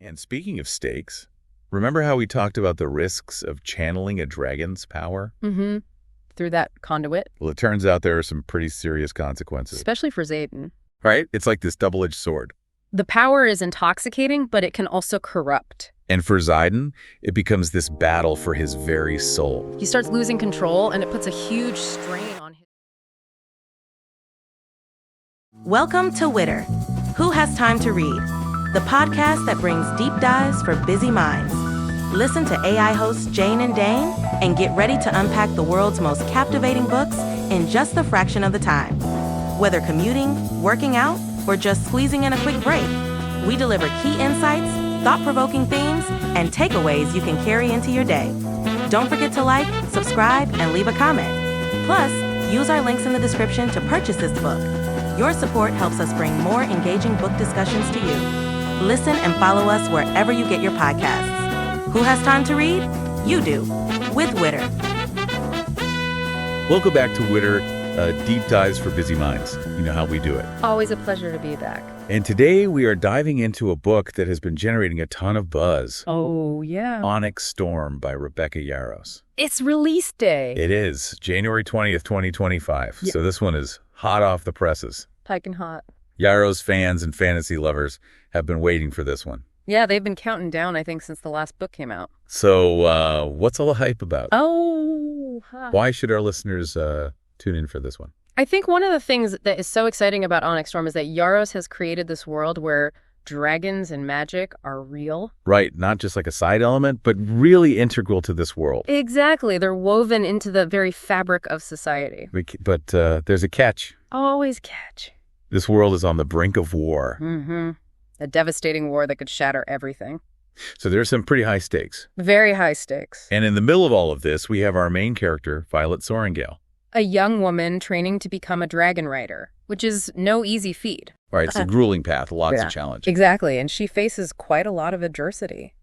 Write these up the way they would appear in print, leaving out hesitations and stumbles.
And speaking of stakes, remember how we talked about the risks of channeling a dragon's power? Mm-hmm. Through that conduit. Well, it turns out there are some pretty serious consequences. Especially for Xaden. Right? It's like this double-edged sword. The power is intoxicating, but it can also corrupt. And for Xaden, it becomes this battle for his very soul. He starts losing control, and it puts a huge strain on his... Welcome to Witter. Who Has Time to Read? The podcast that brings deep dives for busy minds. Listen to AI hosts Jane and Dane and get ready to unpack the world's most captivating books in just a fraction of the time. Whether commuting, working out, or just squeezing in a quick break, we deliver key insights, thought-provoking themes, and takeaways you can carry into your day. Don't forget to like, subscribe, and leave a comment. Plus, use our links in the description to purchase this book. Your support helps us bring more engaging book discussions to you. Listen and follow us wherever you get your podcasts. Who has time to read? You do, with Witter. Welcome back to Witter, Deep Dives for Busy Minds. You know how we do it. Always a pleasure to be back. And today we are diving into a book that has been generating a ton of buzz. Oh, yeah. Onyx Storm by Rebecca Yarros. It's release day. It is January 20th, 2025. Yeah. So this one is hot off the presses. Piping hot. Yarros fans and fantasy lovers have been waiting for this one. Yeah, they've been counting down, I think, since the last book came out. So what's all the hype about? Why should our listeners tune in for this one? I think one of the things that is so exciting about Onyx Storm is that Yarros has created this world where dragons and magic are real. Right, not just like a side element, but really integral to this world. Exactly. They're woven into the very fabric of society. But there's a catch. Always catch. This world is on the brink of war. Mm-hmm. A devastating war that could shatter everything. So there's some pretty high stakes. Very high stakes. And in the middle of all of this, we have our main character, Violet Sorrengail. A young woman training to become a dragon rider, which is no easy feat. Right, it's a grueling path, lots of challenges. Exactly, and she faces quite a lot of adversity.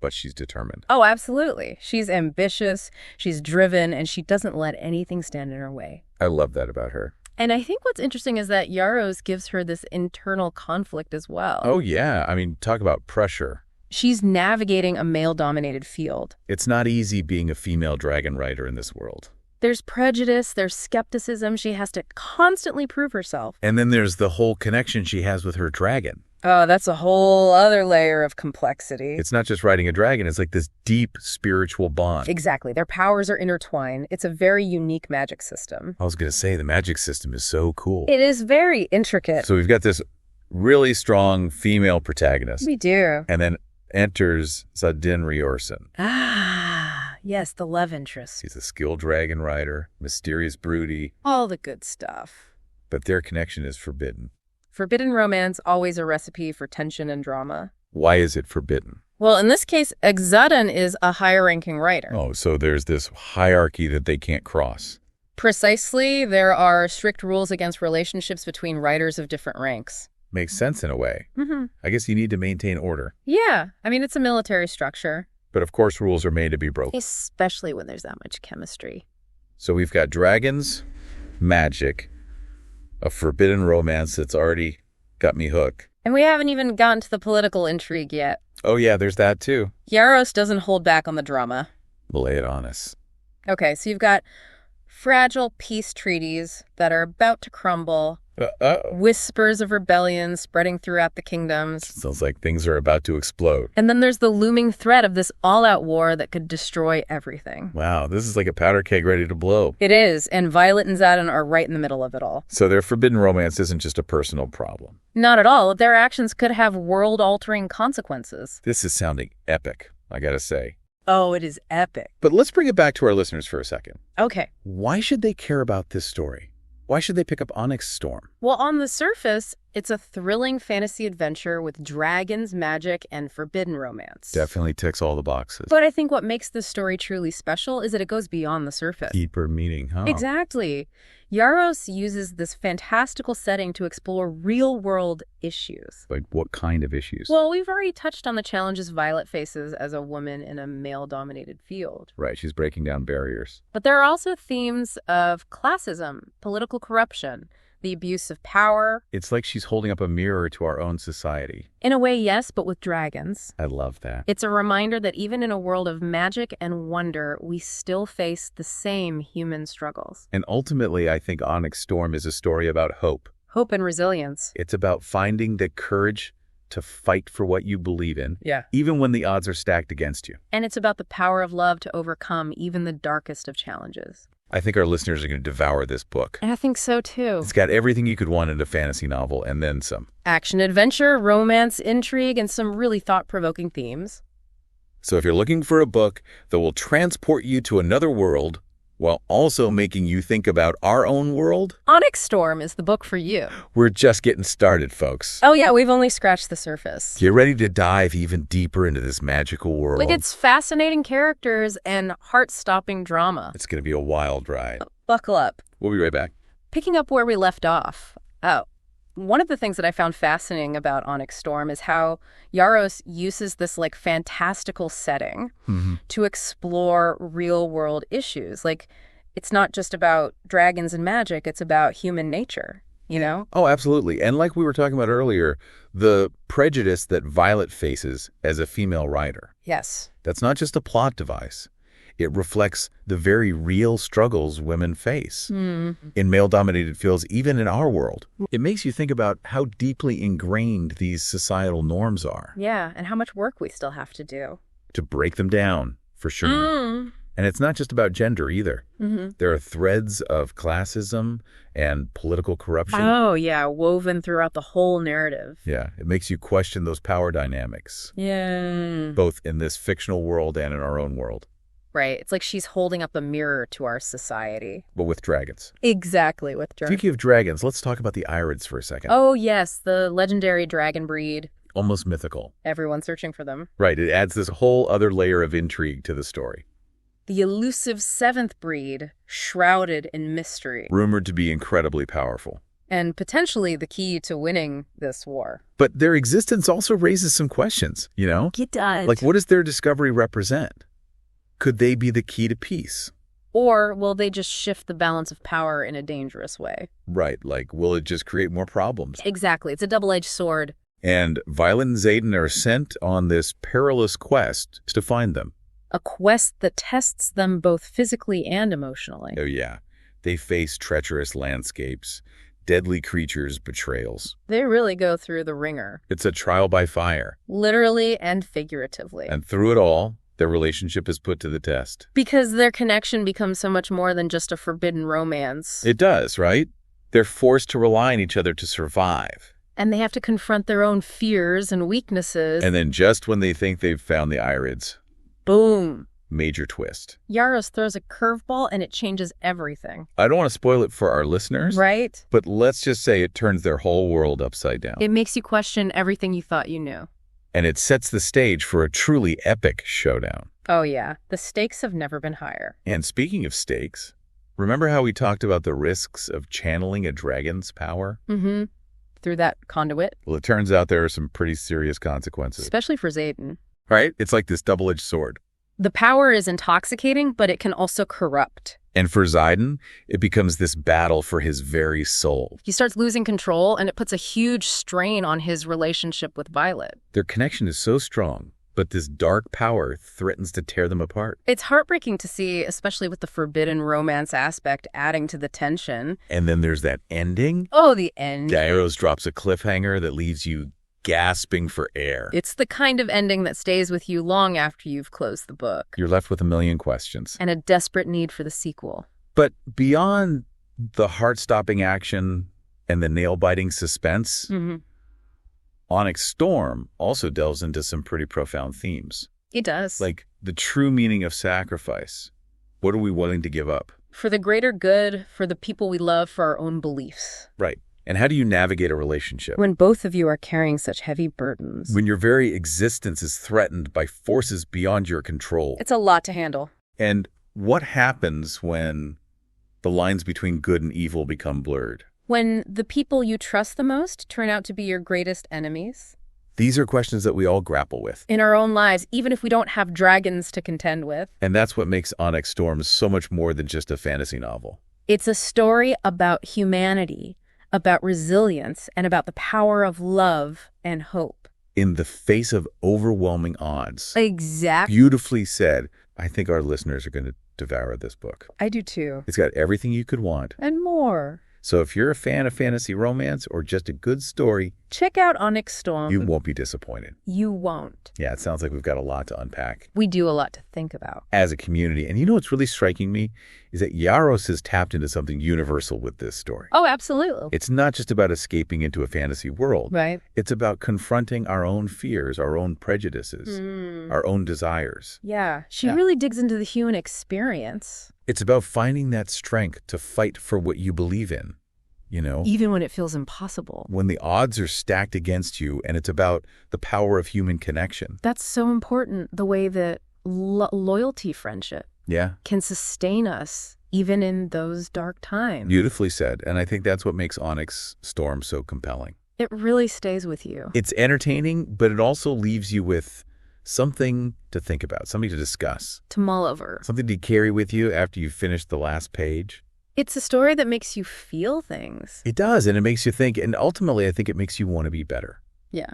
But she's determined. Oh, absolutely. She's ambitious, she's driven, and she doesn't let anything stand in her way. I love that about her. And I think what's interesting is that Yarros gives her this internal conflict as well. Oh, yeah. I mean, talk about pressure. She's navigating a male-dominated field. It's not easy being a female dragon rider in this world. There's prejudice, there's skepticism. She has to constantly prove herself. And then there's the whole connection she has with her dragon. Oh, that's a whole other layer of complexity. It's not just riding a dragon. It's like this deep spiritual bond. Exactly. Their powers are intertwined. It's a very unique magic system. I was going to say, the magic system is so cool. It is very intricate. So we've got this really strong female protagonist. We do. And then enters Xaden Riorson. Ah, yes, the love interest. He's a skilled dragon rider, mysterious broody. All the good stuff. But their connection is forbidden. Forbidden romance, always a recipe for tension and drama. Why is it forbidden? Well, in this case, Xaden is a higher-ranking writer. Oh, so there's this hierarchy that they can't cross. Precisely. There are strict rules against relationships between writers of different ranks. Makes sense in a way. Mm-hmm. I guess you need to maintain order. Yeah. I mean, it's a military structure. But of course, rules are made to be broken. Especially when there's that much chemistry. So we've got dragons, magic, a forbidden romance that's already got me hooked. And we haven't even gotten to the political intrigue yet. Oh, yeah, there's that, too. Yarros doesn't hold back on the drama. Lay it on us. Okay, so you've got fragile peace treaties that are about to crumble. Whispers of rebellion spreading throughout the kingdoms. Sounds like things are about to explode. And then there's the looming threat of this all-out war that could destroy everything. Wow, this is like a powder keg ready to blow. It is, and Violet and Xaden are right in the middle of it all. So their forbidden romance isn't just a personal problem. Not at all. Their actions could have world-altering consequences. This is sounding epic, I gotta say. Oh, it is epic. But let's bring it back to our listeners for a second. Okay. Why should they care about this story? Why should they pick up Onyx Storm? Well, on the surface, it's a thrilling fantasy adventure with dragons, magic, and forbidden romance. Definitely ticks all the boxes. But I think what makes this story truly special is that it goes beyond the surface. Deeper meaning, huh? Exactly. Yarros uses this fantastical setting to explore real-world issues. Like what kind of issues? Well, we've already touched on the challenges Violet faces as a woman in a male-dominated field. Right, she's breaking down barriers. But there are also themes of classism, political corruption, the abuse of power. It's like she's holding up a mirror to our own society. In a way, yes, but with dragons. I love that. It's a reminder that even in a world of magic and wonder, we still face the same human struggles. And ultimately, I think Onyx Storm is a story about hope. Hope and resilience. It's about finding the courage to fight for what you believe in, Yeah. even when the odds are stacked against you. And it's about the power of love to overcome even the darkest of challenges. I think our listeners are going to devour this book. And I think so, too. It's got everything you could want in a fantasy novel, and then some. Action, adventure, romance, intrigue, and some really thought-provoking themes. So if you're looking for a book that will transport you to another world while also making you think about our own world, Onyx Storm is the book for you. we're just getting started, folks. Oh, yeah, we've only scratched the surface. Get ready to dive even deeper into this magical world. Like, it's fascinating characters and heart-stopping drama. It's going to be a wild ride. Buckle up. We'll be right back. Picking up where we left off. One of the things that I found fascinating about Onyx Storm is how Yarros uses this fantastical setting to explore real-world issues. It's not just about dragons and magic, it's about human nature, you know? Oh, absolutely. And like we were talking about earlier, the prejudice that Violet faces as a female writer. Yes. That's not just a plot device. It reflects the very real struggles women face in male-dominated fields, even in our world. It makes you think about how deeply ingrained these societal norms are. Yeah, and how much work we still have to do. To break them down, for sure. And it's not just about gender either. There are threads of classism and political corruption. Oh, yeah, woven throughout the whole narrative. Yeah, it makes you question those power dynamics, Yeah. both in this fictional world and in our own world. Right. It's like she's holding up a mirror to our society. But with dragons. Exactly, with dragons. Speaking of dragons, let's talk about the Irids for a second. Oh, yes, the legendary dragon breed. Almost mythical. Everyone's searching for them. Right, it adds this whole other layer of intrigue to the story. The elusive seventh breed, shrouded in mystery. Rumored to be incredibly powerful. And potentially the key to winning this war. But their existence also raises some questions, you know? It does. Like, what does their discovery represent? Could they be the key to peace? Or will they just shift the balance of power in a dangerous way? Right, like, will it just create more problems? Exactly. It's a double-edged sword. And Violet and Xaden are sent on this perilous quest to find them. A quest that tests them both physically and emotionally. Oh, yeah. They face treacherous landscapes, deadly creatures, betrayals. They really go through the ringer. It's a trial by fire. Literally and figuratively. And through it all, their relationship is put to the test. Because their connection becomes so much more than just a forbidden romance. It does, right? They're forced to rely on each other to survive. And they have to confront their own fears and weaknesses. And then just when they think they've found the Irids, boom. Major twist. Yarros throws a curveball and it changes everything. I don't want to spoil it for our listeners. Right? But let's just say it turns their whole world upside down. It makes you question everything you thought you knew. And it sets the stage for a truly epic showdown. Oh, yeah. The stakes have never been higher. And speaking of stakes, remember how we talked about the risks of channeling a dragon's power? Mm-hmm. Through that conduit. Well, it turns out there are some pretty serious consequences. Especially for Xaden. Right? It's like this double-edged sword. The power is intoxicating, but it can also corrupt. And for Xaden, it becomes this battle for his very soul. He starts losing control, and it puts a huge strain on his relationship with Violet. Their connection is so strong, but this dark power threatens to tear them apart. It's heartbreaking to see, especially with the forbidden romance aspect adding to the tension. And then there's that ending. Oh, the end. Yarros drops a cliffhanger that leaves you gasping for air. It's the kind of ending that stays with you long after you've closed the book. You're left with a million questions. And a desperate need for the sequel. But beyond the heart-stopping action and the nail-biting suspense, Onyx Storm also delves into some pretty profound themes. It does. Like the true meaning of sacrifice. What are we willing to give up? For the greater good, for the people we love, for our own beliefs. Right. And how do you navigate a relationship? When both of you are carrying such heavy burdens. When your very existence is threatened by forces beyond your control. It's a lot to handle. And what happens when the lines between good and evil become blurred? When the people you trust the most turn out to be your greatest enemies. These are questions that we all grapple with. In our own lives, even if we don't have dragons to contend with. And that's what makes Onyx Storm so much more than just a fantasy novel. It's a story about humanity, about resilience and about the power of love and hope. In the face of overwhelming odds. Exactly. Beautifully said. I think our listeners are going to devour this book. I do too. It's got everything you could want. And more. So if you're a fan of fantasy romance or just a good story, check out Onyx Storm. You won't be disappointed. You won't. Yeah, it sounds like we've got a lot to unpack. We do a lot to think about. As a community. And you know what's really striking me is that Yarros has tapped into something universal with this story. Oh, absolutely. It's not just about escaping into a fantasy world. Right. It's about confronting our own fears, our own prejudices, our own desires. Yeah. She really digs into the human experience. It's about finding that strength to fight for what you believe in, you know? Even when it feels impossible. When the odds are stacked against you, and it's about the power of human connection. That's so important, the way that loyalty friendship can sustain us even in those dark times. Beautifully said. And I think that's what makes Onyx Storm so compelling. It really stays with you. It's entertaining, but it also leaves you with something to think about, something to discuss. To mull over. Something to carry with you after you've finished the last page. It's a story that makes you feel things. It does, and it makes you think, and ultimately I think it makes you want to be better. Yeah,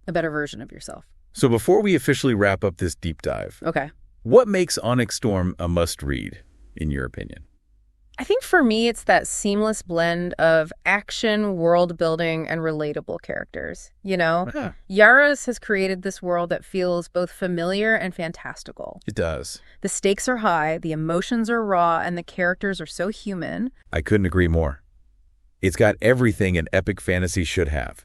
a better version of yourself. So before we officially wrap up this deep dive, what makes Onyx Storm a must-read, in your opinion? I think for me, it's that seamless blend of action, world building, and relatable characters. You know, Yarros has created this world that feels both familiar and fantastical. It does. The stakes are high, the emotions are raw, and the characters are so human. I couldn't agree more. It's got everything an epic fantasy should have.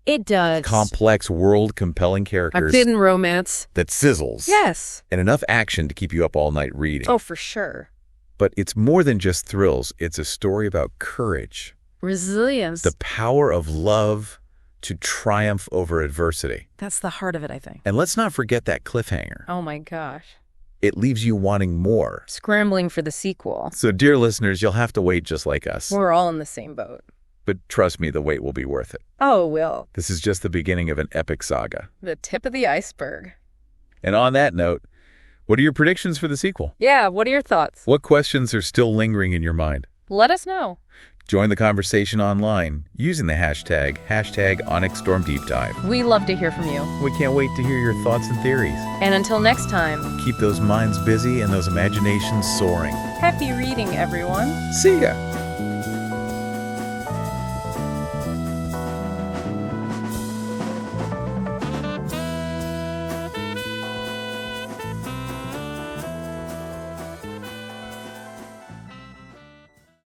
It does. Complex world, compelling characters. A hidden romance. That sizzles. Yes. And enough action to keep you up all night reading. Oh, for sure. But it's more than just thrills. It's a story about courage. Resilience. The power of love to triumph over adversity. That's the heart of it, I think. And let's not forget that cliffhanger. Oh, my gosh. It leaves you wanting more. Scrambling for the sequel. So, dear listeners, you'll have to wait just like us. We're all in the same boat. But trust me, the wait will be worth it. Oh, it will. This is just the beginning of an epic saga. The tip of the iceberg. And on that note, what are your predictions for the sequel? Yeah, what are your thoughts? What questions are still lingering in your mind? Let us know. Join the conversation online using the hashtag #OnyxStormDeepDive. We love to hear from you. We can't wait to hear your thoughts and theories. And until next time, keep those minds busy and those imaginations soaring. Happy reading, everyone. See ya.